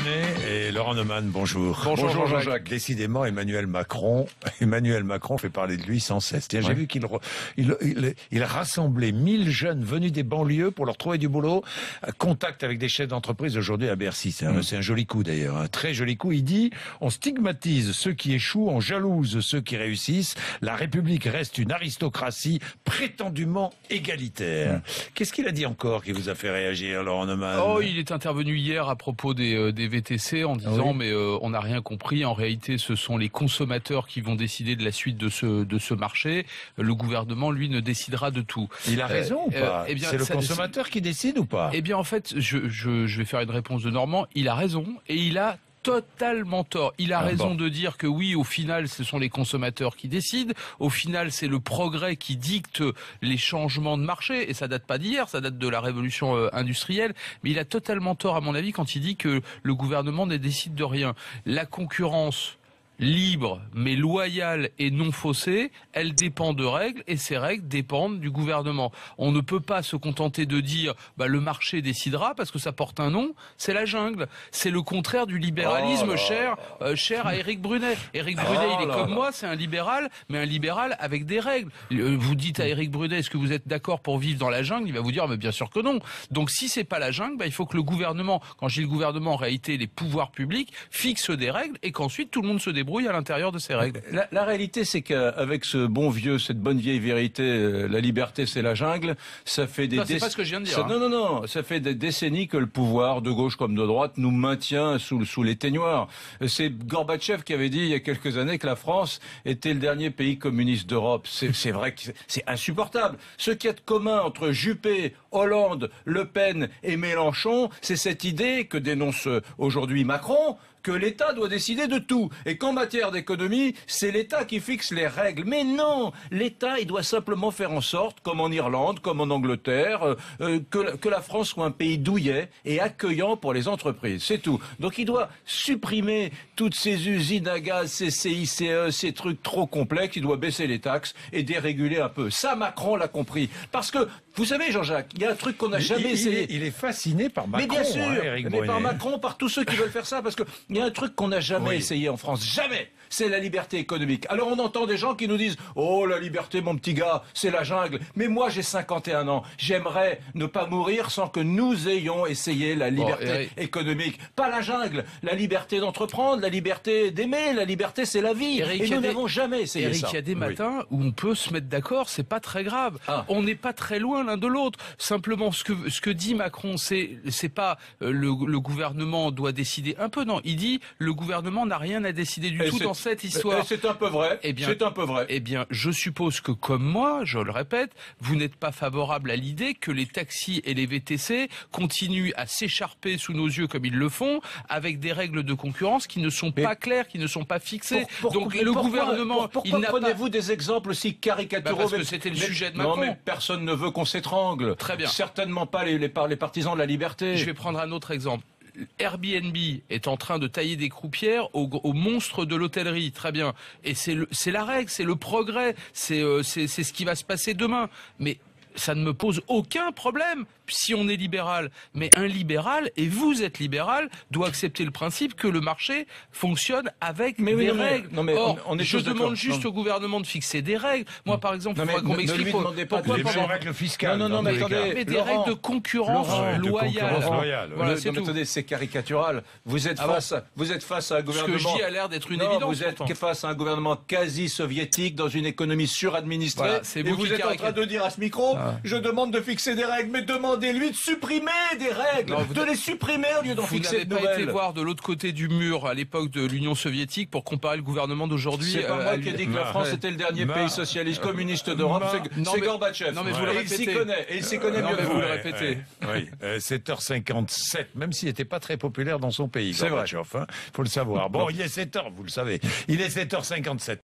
Brunet et Laurent Neumann, bonjour. Bonjour Jean-Jacques. Décidément, Emmanuel Macron fait parler de lui sans cesse. Tiens, j'ai vu qu'il rassemblait 1000 jeunes venus des banlieues pour leur trouver du boulot, contact avec des chefs d'entreprise aujourd'hui à Bercy. C'est un joli coup d'ailleurs, un très joli coup. Il dit, on stigmatise ceux qui échouent, on jalouse ceux qui réussissent. La République reste une aristocratie prétendument égalitaire. Qu'est-ce qu'il a dit encore qui vous a fait réagir, Laurent Neumann? Il est intervenu hier à propos des VTC en disant mais on n'a rien compris. En réalité, ce sont les consommateurs qui vont décider de la suite de ce marché. Le gouvernement, lui, ne décidera de tout. Il a raison ou pas? C'est le consommateur qui décide ou pas? Eh bien, en fait, je vais faire une réponse de Normand. Il a raison et il a totalement tort. Il a raison de dire que oui, au final, ce sont les consommateurs qui décident. Au final, c'est le progrès qui dicte les changements de marché. Et ça date pas d'hier, ça date de la révolution industrielle. Mais il a totalement tort, à mon avis, quand il dit que le gouvernement ne décide de rien. La concurrence libre, mais loyale et non faussée, elle dépend de règles et ces règles dépendent du gouvernement. On ne peut pas se contenter de dire le marché décidera parce que ça porte un nom, c'est la jungle. C'est le contraire du libéralisme cher à Éric Brunet. Éric Brunet, il est comme moi, c'est un libéral, mais un libéral avec des règles. Vous dites à Éric Brunet, est-ce que vous êtes d'accord pour vivre dans la jungle? Il va vous dire, mais bien sûr que non. Donc si c'est pas la jungle, il faut que le gouvernement, quand je dis le gouvernement, en réalité les pouvoirs publics, fixent des règles et qu'ensuite tout le monde se débrouille à l'intérieur de ces règles. La réalité, c'est qu'avec cette bonne vieille vérité, la liberté c'est la jungle, ça fait des c'est pas ce que je viens de dire. Ça fait des décennies que le pouvoir, de gauche comme de droite, nous maintient sous les teignoirs. C'est Gorbatchev qui avait dit il y a quelques années que la France était le dernier pays communiste d'Europe. C'est vrai que c'est insupportable. Ce qu'il y a de commun entre Juppé, Hollande, Le Pen et Mélenchon, c'est cette idée que dénonce aujourd'hui Macron, que l'État doit décider de tout. Et qu'en matière d'économie, c'est l'État qui fixe les règles. Mais non, l'État, il doit simplement faire en sorte, comme en Irlande, comme en Angleterre, que la France soit un pays douillet et accueillant pour les entreprises. C'est tout. Donc il doit supprimer toutes ces usines à gaz, ces CICE, ces trucs trop complexes. Il doit baisser les taxes et déréguler un peu. Ça, Macron l'a compris. Parce que, vous savez, Jean-Jacques, il y a un truc qu'on n'a jamais essayé. Il est fasciné par Macron. Mais bien sûr, Éric mais par Brunet. Macron, par tous ceux qui veulent faire ça, parce que il y a un truc qu'on n'a jamais essayé en France, jamais. C'est la liberté économique. Alors on entend des gens qui nous disent « Oh, la liberté, mon petit gars, c'est la jungle. » Mais moi, j'ai 51 ans. J'aimerais ne pas mourir sans que nous ayons essayé la liberté économique. Pas la jungle. La liberté d'entreprendre, la liberté d'aimer, la liberté, c'est la vie. Et nous n'avons jamais essayé ça. Il y a des matins où on peut se mettre d'accord, c'est pas très grave. On n'est pas très loin l'un de l'autre. Simplement, ce que dit Macron, c'est pas le gouvernement doit décider un peu. Non, il dit le gouvernement n'a rien à décider du tout dans cette histoire. C'est un peu vrai. C'est un peu vrai. Eh bien, je suppose que comme moi, je le répète, vous n'êtes pas favorable à l'idée que les taxis et les VTC continuent à s'écharper sous nos yeux comme ils le font, avec des règles de concurrence qui ne sont pas claires, qui ne sont pas fixées. Donc le gouvernement, pourquoi prenez-vous des exemples aussi caricaturaux? Parce que c'était le sujet de Macron. Non, mais personne ne veut qu'on s'étrangle. Très bien. Certainement pas les partisans de la liberté. Je vais prendre un autre exemple. Airbnb est en train de tailler des croupières aux monstres de l'hôtellerie, très bien. Et c'est la règle, c'est le progrès, c'est ce qui va se passer demain. Mais ça ne me pose aucun problème si on est libéral. Mais un libéral, et vous êtes libéral, doit accepter le principe que le marché fonctionne avec des règles. Je demande juste au gouvernement de fixer des règles. Moi, par exemple, il faudrait qu'on m'explique pourquoi les règles fiscales. Mais attendez, mais des règles de concurrence loyale. Voilà, c'est tout. Attendez, c'est caricatural. Vous êtes face à un gouvernement. Ce que je dis a l'air d'être une évidence. Vous êtes face à un gouvernement quasi soviétique dans une économie suradministrée. Et vous êtes en train de dire à ce micro, je demande de fixer des règles, mais demandez-lui de supprimer des règles, de les supprimer au lieu d'en fixer de nouvelles. Vous n'avez pas été voir de l'autre côté du mur à l'époque de l'Union soviétique pour comparer le gouvernement d'aujourd'hui. C'est pas moi qui ai dit que la France était le dernier pays socialiste communiste d'Europe, c'est Gorbatchev. Non mais vous le répétez. Et il s'y connaît mieux que vous vous. le répétez. 7h57, même s'il n'était pas très populaire dans son pays. C'est vrai. Faut le savoir. Bon, il est 7h, vous le savez. Il est 7h57.